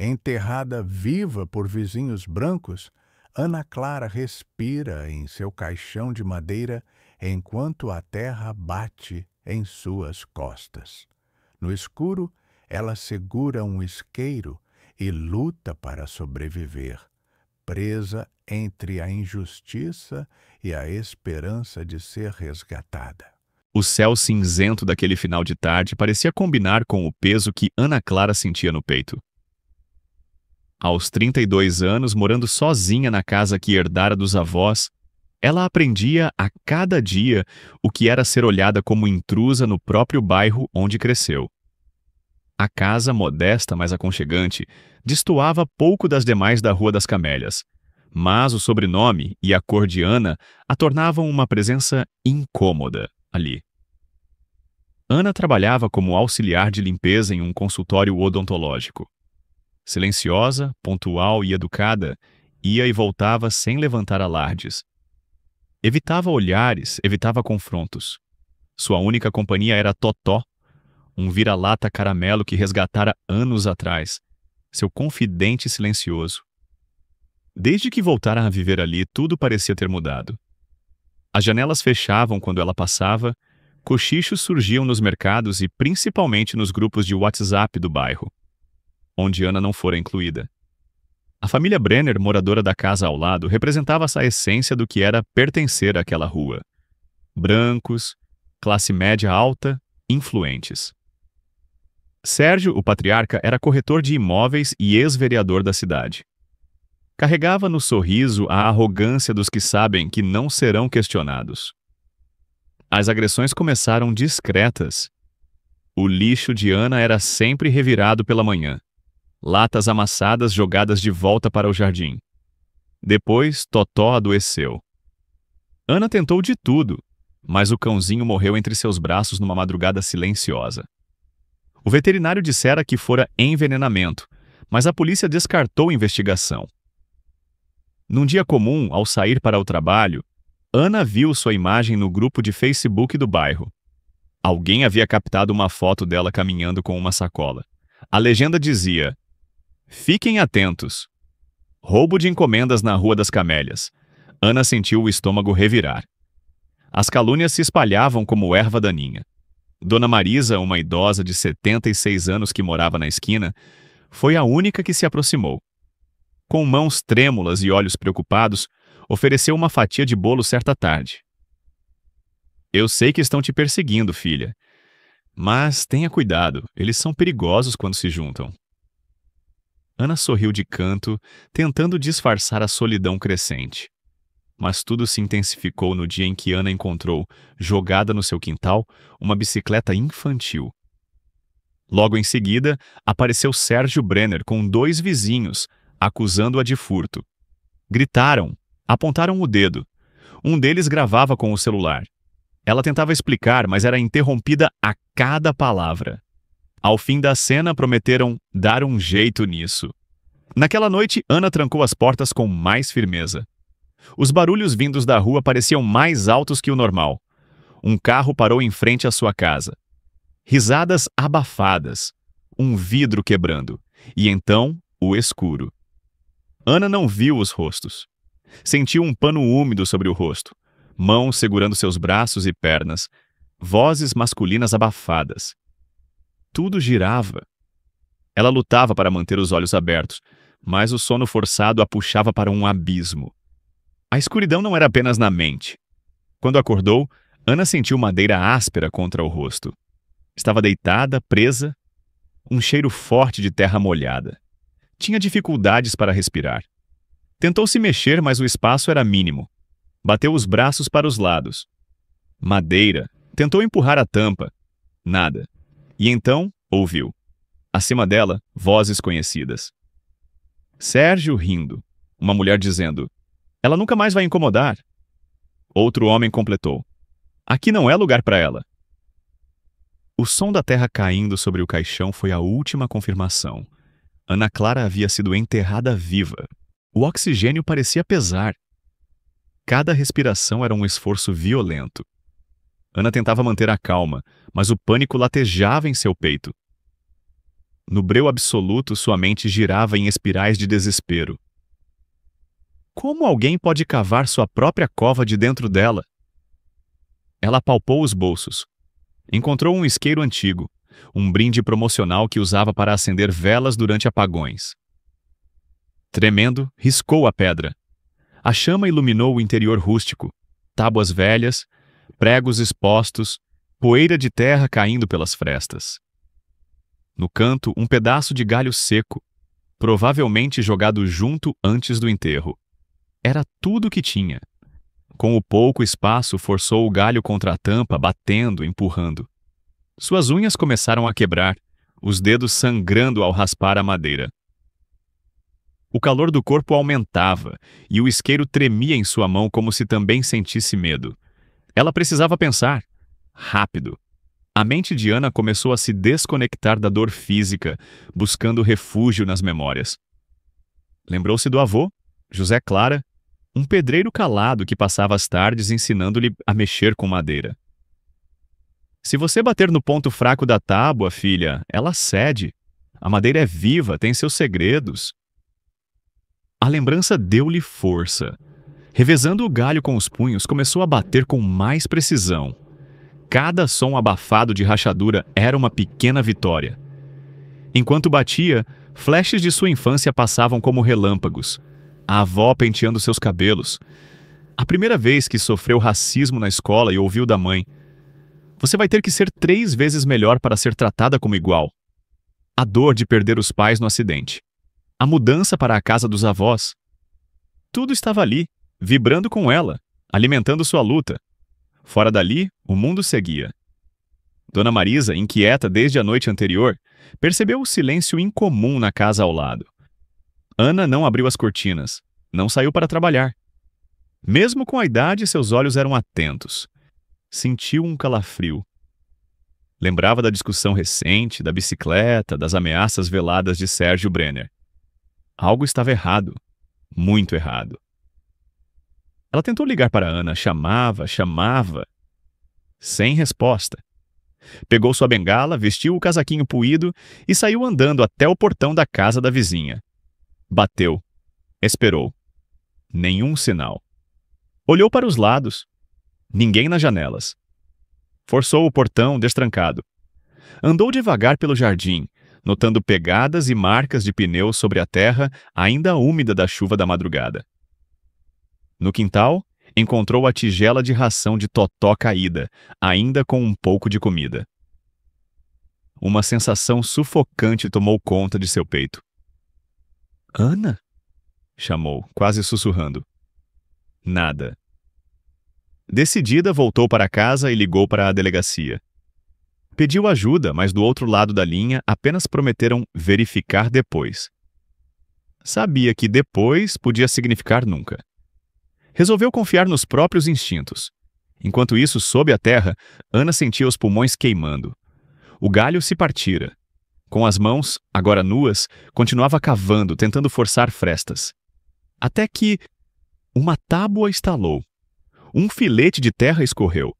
Enterrada viva por vizinhos brancos, Ana Clara respira em seu caixão de madeira enquanto a terra bate em suas costas. No escuro, ela segura um isqueiro e luta para sobreviver, presa entre a injustiça e a esperança de ser resgatada. O céu cinzento daquele final de tarde parecia combinar com o peso que Ana Clara sentia no peito. Aos 32 anos, morando sozinha na casa que herdara dos avós, ela aprendia a cada dia o que era ser olhada como intrusa no próprio bairro onde cresceu. A casa, modesta, mas aconchegante, destoava pouco das demais da Rua das Camélias, mas o sobrenome e a cor de Ana a tornavam uma presença incômoda ali. Ana trabalhava como auxiliar de limpeza em um consultório odontológico. Silenciosa, pontual e educada, ia e voltava sem levantar alardes. Evitava olhares, evitava confrontos. Sua única companhia era Totó, um vira-lata caramelo que resgatara anos atrás, seu confidente silencioso. Desde que voltara a viver ali, tudo parecia ter mudado. As janelas fechavam quando ela passava, cochichos surgiam nos mercados e principalmente nos grupos de WhatsApp do bairro, onde Ana não fora incluída. A família Brenner, moradora da casa ao lado, representava essa essência do que era pertencer àquela rua. Brancos, classe média alta, influentes. Sérgio, o patriarca, era corretor de imóveis e ex-vereador da cidade. Carregava no sorriso a arrogância dos que sabem que não serão questionados. As agressões começaram discretas. O lixo de Ana era sempre revirado pela manhã. Latas amassadas jogadas de volta para o jardim. Depois, Totó adoeceu. Ana tentou de tudo, mas o cãozinho morreu entre seus braços numa madrugada silenciosa. O veterinário dissera que fora envenenamento, mas a polícia descartou a investigação. Num dia comum, ao sair para o trabalho, Ana viu sua imagem no grupo de Facebook do bairro. Alguém havia captado uma foto dela caminhando com uma sacola. A legenda dizia: "Fiquem atentos. Roubo de encomendas na Rua das Camélias." Ana sentiu o estômago revirar. As calúnias se espalhavam como erva daninha. Dona Marisa, uma idosa de 76 anos que morava na esquina, foi a única que se aproximou. Com mãos trêmulas e olhos preocupados, ofereceu uma fatia de bolo certa tarde. "Eu sei que estão te perseguindo, filha. Mas tenha cuidado, eles são perigosos quando se juntam." Ana sorriu de canto, tentando disfarçar a solidão crescente. Mas tudo se intensificou no dia em que Ana encontrou, jogada no seu quintal, uma bicicleta infantil. Logo em seguida, apareceu Sérgio Brenner com 2 vizinhos, acusando-a de furto. Gritaram, apontaram o dedo. Um deles gravava com o celular. Ela tentava explicar, mas era interrompida a cada palavra. Ao fim da cena, prometeram dar um jeito nisso. Naquela noite, Ana trancou as portas com mais firmeza. Os barulhos vindos da rua pareciam mais altos que o normal. Um carro parou em frente à sua casa. Risadas abafadas, um vidro quebrando, e então o escuro. Ana não viu os rostos. Sentiu um pano úmido sobre o rosto, mãos segurando seus braços e pernas, vozes masculinas abafadas. Tudo girava. Ela lutava para manter os olhos abertos, mas o sono forçado a puxava para um abismo. A escuridão não era apenas na mente. Quando acordou, Ana sentiu madeira áspera contra o rosto. Estava deitada, presa, um cheiro forte de terra molhada. Tinha dificuldades para respirar. Tentou se mexer, mas o espaço era mínimo. Bateu os braços para os lados. Madeira. Tentou empurrar a tampa. Nada. E então, ouviu. Acima dela, vozes conhecidas. Sérgio rindo. Uma mulher dizendo: "Ela nunca mais vai incomodar." Outro homem completou: "Aqui não é lugar para ela." O som da terra caindo sobre o caixão foi a última confirmação. Ana Clara havia sido enterrada viva. O oxigênio parecia pesar. Cada respiração era um esforço violento. Ana tentava manter a calma, mas o pânico latejava em seu peito. No breu absoluto, sua mente girava em espirais de desespero. Como alguém pode cavar sua própria cova de dentro dela? Ela apalpou os bolsos. Encontrou um isqueiro antigo, um brinde promocional que usava para acender velas durante apagões. Tremendo, riscou a pedra. A chama iluminou o interior rústico, tábuas velhas, pregos expostos, poeira de terra caindo pelas frestas. No canto, um pedaço de galho seco, provavelmente jogado junto antes do enterro. Era tudo o que tinha. Com o pouco espaço, forçou o galho contra a tampa, batendo, empurrando. Suas unhas começaram a quebrar, os dedos sangrando ao raspar a madeira. O calor do corpo aumentava e o isqueiro tremia em sua mão como se também sentisse medo. Ela precisava pensar. Rápido. A mente de Ana começou a se desconectar da dor física, buscando refúgio nas memórias. Lembrou-se do avô, José Clara, um pedreiro calado que passava as tardes ensinando-lhe a mexer com madeira. Se você bater no ponto fraco da tábua, filha, ela cede. A madeira é viva, tem seus segredos. A lembrança deu-lhe força. Revezando o galho com os punhos, começou a bater com mais precisão. Cada som abafado de rachadura era uma pequena vitória. Enquanto batia, flashes de sua infância passavam como relâmpagos. A avó penteando seus cabelos. A primeira vez que sofreu racismo na escola e ouviu da mãe: "Você vai ter que ser 3 vezes melhor para ser tratada como igual." A dor de perder os pais no acidente. A mudança para a casa dos avós. Tudo estava ali, vibrando com ela, alimentando sua luta. Fora dali, o mundo seguia. Dona Marisa, inquieta desde a noite anterior, percebeu o silêncio incomum na casa ao lado. Ana não abriu as cortinas, não saiu para trabalhar. Mesmo com a idade, seus olhos eram atentos. Sentiu um calafrio. Lembrava da discussão recente, da bicicleta, das ameaças veladas de Sérgio Brenner. Algo estava errado, muito errado. Ela tentou ligar para Ana, chamava. Sem resposta. Pegou sua bengala, vestiu o casaquinho puído e saiu andando até o portão da casa da vizinha. Bateu. Esperou. Nenhum sinal. Olhou para os lados. Ninguém nas janelas. Forçou o portão destrancado. Andou devagar pelo jardim, notando pegadas e marcas de pneus sobre a terra ainda úmida da chuva da madrugada. No quintal, encontrou a tigela de ração de Totó caída, ainda com um pouco de comida. Uma sensação sufocante tomou conta de seu peito. "Ana?" chamou, quase sussurrando. Nada. Decidida, voltou para casa e ligou para a delegacia. Pediu ajuda, mas do outro lado da linha apenas prometeram verificar depois. Sabia que depois podia significar nunca. Resolveu confiar nos próprios instintos. Enquanto isso, sob a terra, Ana sentia os pulmões queimando. O galho se partira. Com as mãos, agora nuas, continuava cavando, tentando forçar frestas. Até que uma tábua estalou. Um filete de terra escorreu.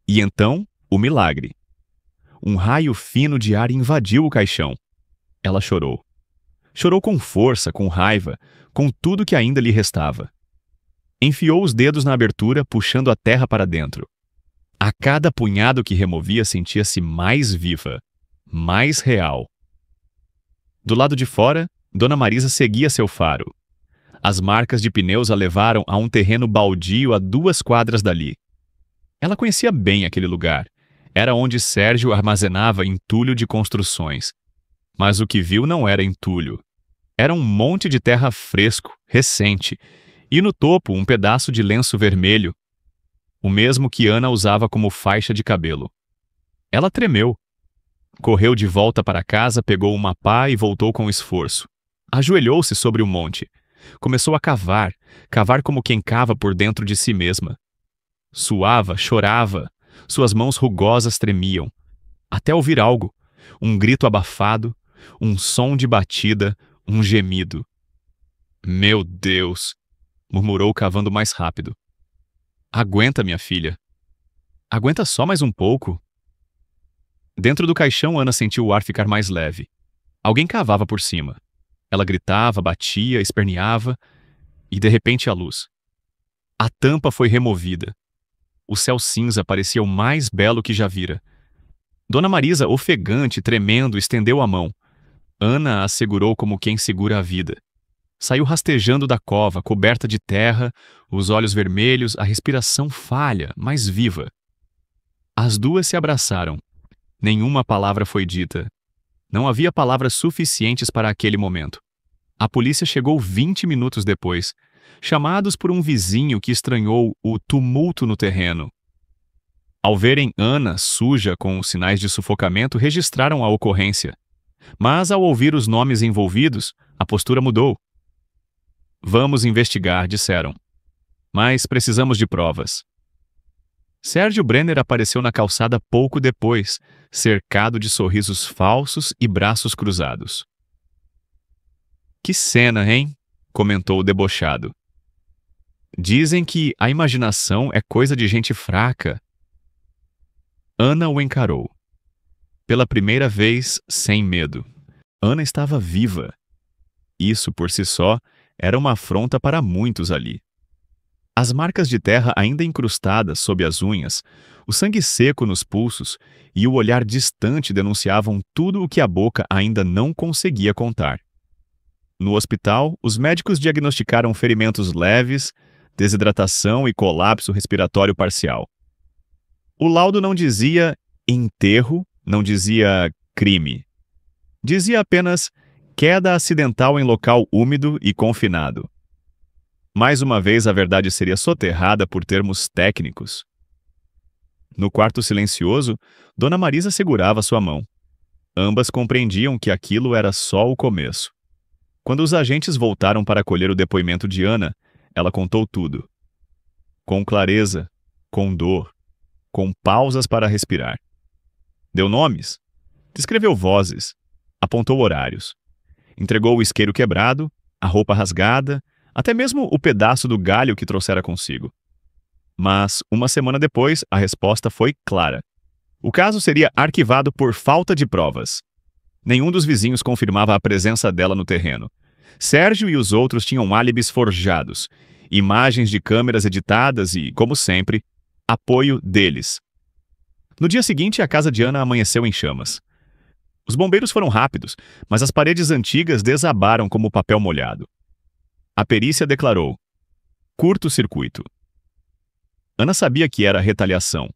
E então, o milagre. Um raio fino de ar invadiu o caixão. Ela chorou. Chorou com força, com raiva, com tudo que ainda lhe restava. Enfiou os dedos na abertura, puxando a terra para dentro. A cada punhado que removia, sentia-se mais viva, mais real. Do lado de fora, Dona Marisa seguia seu faro. As marcas de pneus a levaram a um terreno baldio a 2 quadras dali. Ela conhecia bem aquele lugar. Era onde Sérgio armazenava entulho de construções. Mas o que viu não era entulho. Era um monte de terra fresco, recente, e no topo um pedaço de lenço vermelho, o mesmo que Ana usava como faixa de cabelo. Ela tremeu. Correu de volta para casa, pegou uma pá e voltou com esforço. Ajoelhou-se sobre o monte. Começou a cavar, cavar como quem cava por dentro de si mesma. Suava, chorava, suas mãos rugosas tremiam. Até ouvir algo, um grito abafado, um som de batida, um gemido. "Meu Deus!" murmurou cavando mais rápido. "Aguenta, minha filha. Aguenta só mais um pouco." Dentro do caixão, Ana sentiu o ar ficar mais leve. Alguém cavava por cima. Ela gritava, batia, esperneava, e de repente a luz. A tampa foi removida. O céu cinza parecia o mais belo que já vira. Dona Marisa, ofegante, tremendo, estendeu a mão. Ana a segurou como quem segura a vida. Saiu rastejando da cova, coberta de terra, os olhos vermelhos, a respiração falha, mas viva. As duas se abraçaram. Nenhuma palavra foi dita. Não havia palavras suficientes para aquele momento. A polícia chegou 20 minutos depois, chamados por um vizinho que estranhou o tumulto no terreno. Ao verem Ana suja com os sinais de sufocamento, registraram a ocorrência. Mas, ao ouvir os nomes envolvidos, a postura mudou. Vamos investigar, disseram. Mas precisamos de provas. Sérgio Brenner apareceu na calçada pouco depois, cercado de sorrisos falsos e braços cruzados. Que cena, hein? Comentou o debochado. Dizem que a imaginação é coisa de gente fraca. Ana o encarou. Pela primeira vez, sem medo. Ana estava viva. Isso, por si só, era uma afronta para muitos ali. As marcas de terra ainda incrustadas sob as unhas, o sangue seco nos pulsos e o olhar distante denunciavam tudo o que a boca ainda não conseguia contar. No hospital, os médicos diagnosticaram ferimentos leves, desidratação e colapso respiratório parcial. O laudo não dizia enterro, não dizia crime. Dizia apenas queda acidental em local úmido e confinado. Mais uma vez, a verdade seria soterrada por termos técnicos. No quarto silencioso, Dona Marisa segurava sua mão. Ambas compreendiam que aquilo era só o começo. Quando os agentes voltaram para colher o depoimento de Ana, ela contou tudo. Com clareza, com dor, com pausas para respirar. Deu nomes, descreveu vozes, apontou horários. Entregou o isqueiro quebrado, a roupa rasgada, até mesmo o pedaço do galho que trouxera consigo. Mas, uma semana depois, a resposta foi clara. O caso seria arquivado por falta de provas. Nenhum dos vizinhos confirmava a presença dela no terreno. Sérgio e os outros tinham álibis forjados, imagens de câmeras editadas e, como sempre, apoio deles. No dia seguinte, a casa de Ana amanheceu em chamas. Os bombeiros foram rápidos, mas as paredes antigas desabaram como papel molhado. A perícia declarou: curto-circuito. Ana sabia que era retaliação,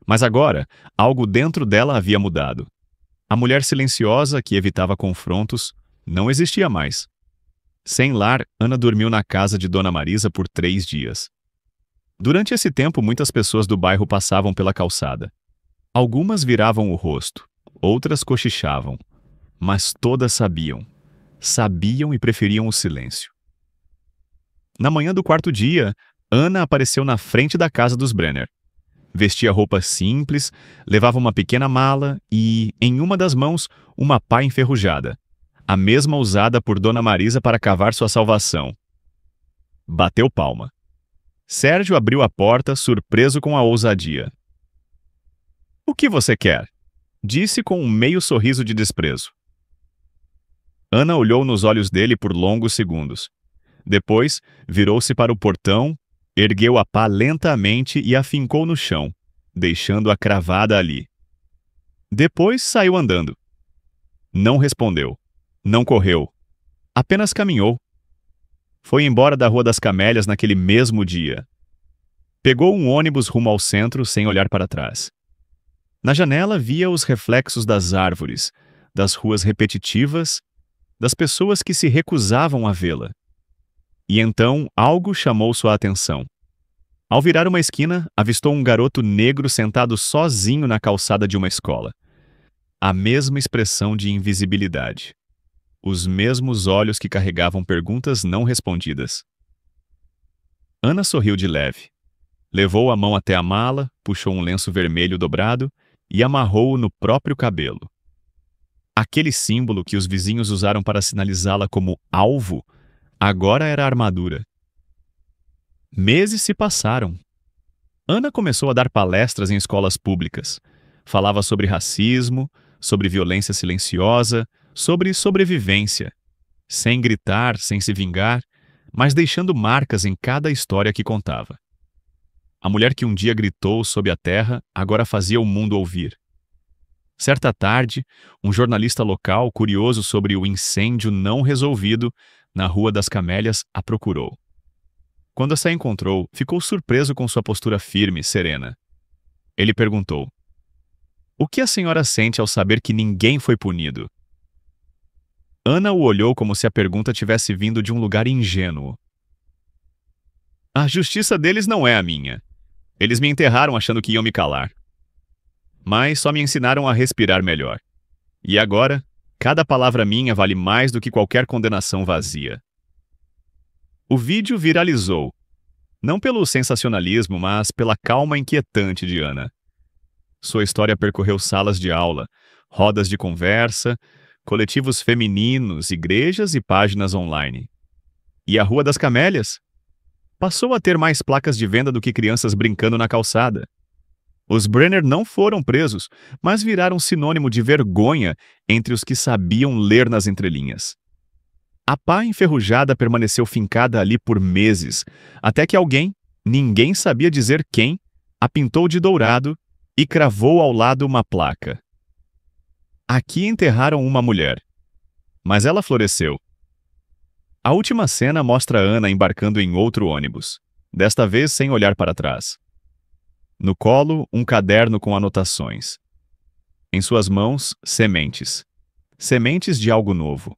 mas agora algo dentro dela havia mudado. A mulher silenciosa que evitava confrontos não existia mais. Sem lar, Ana dormiu na casa de Dona Marisa por 3 dias. Durante esse tempo, muitas pessoas do bairro passavam pela calçada. Algumas viravam o rosto, outras cochichavam, mas todas sabiam. Sabiam e preferiam o silêncio. Na manhã do 4º dia, Ana apareceu na frente da casa dos Brenner. Vestia roupa simples, levava uma pequena mala e, em uma das mãos, uma pá enferrujada, a mesma usada por Dona Marisa para cavar sua salvação. Bateu palma. Sérgio abriu a porta, surpreso com a ousadia. "O que você quer?" disse com um meio sorriso de desprezo. Ana olhou nos olhos dele por longos segundos. Depois, virou-se para o portão, ergueu a pá lentamente e a fincou no chão, deixando-a cravada ali. Depois saiu andando. Não respondeu. Não correu. Apenas caminhou. Foi embora da Rua das Camélias naquele mesmo dia. Pegou um ônibus rumo ao centro sem olhar para trás. Na janela via os reflexos das árvores, das ruas repetitivas, das pessoas que se recusavam a vê-la. E então algo chamou sua atenção. Ao virar uma esquina, avistou um garoto negro sentado sozinho na calçada de uma escola. A mesma expressão de invisibilidade. Os mesmos olhos que carregavam perguntas não respondidas. Ana sorriu de leve. Levou a mão até a mala, puxou um lenço vermelho dobrado e amarrou-o no próprio cabelo. Aquele símbolo que os vizinhos usaram para sinalizá-la como alvo, agora era a armadura. Meses se passaram. Ana começou a dar palestras em escolas públicas. Falava sobre racismo, sobre violência silenciosa, sobre sobrevivência, sem gritar, sem se vingar, mas deixando marcas em cada história que contava. A mulher que um dia gritou sob a terra agora fazia o mundo ouvir. Certa tarde, um jornalista local, curioso sobre o incêndio não resolvido na Rua das Camélias, a procurou. Quando essa encontrou, ficou surpreso com sua postura firme e serena. Ele perguntou: "O que a senhora sente ao saber que ninguém foi punido?" Ana o olhou como se a pergunta tivesse vindo de um lugar ingênuo. "A justiça deles não é a minha. Eles me enterraram achando que iam me calar. Mas só me ensinaram a respirar melhor. E agora, cada palavra minha vale mais do que qualquer condenação vazia." O vídeo viralizou, não pelo sensacionalismo, mas pela calma inquietante de Ana. Sua história percorreu salas de aula, rodas de conversa, coletivos femininos, igrejas e páginas online. E a Rua das Camélias? Passou a ter mais placas de venda do que crianças brincando na calçada. Os Brenner não foram presos, mas viraram sinônimo de vergonha entre os que sabiam ler nas entrelinhas. A pá enferrujada permaneceu fincada ali por meses, até que alguém, ninguém sabia dizer quem, a pintou de dourado e cravou ao lado uma placa. Aqui enterraram uma mulher, mas ela floresceu. A última cena mostra Ana embarcando em outro ônibus, desta vez sem olhar para trás. No colo, um caderno com anotações. Em suas mãos, sementes. Sementes de algo novo.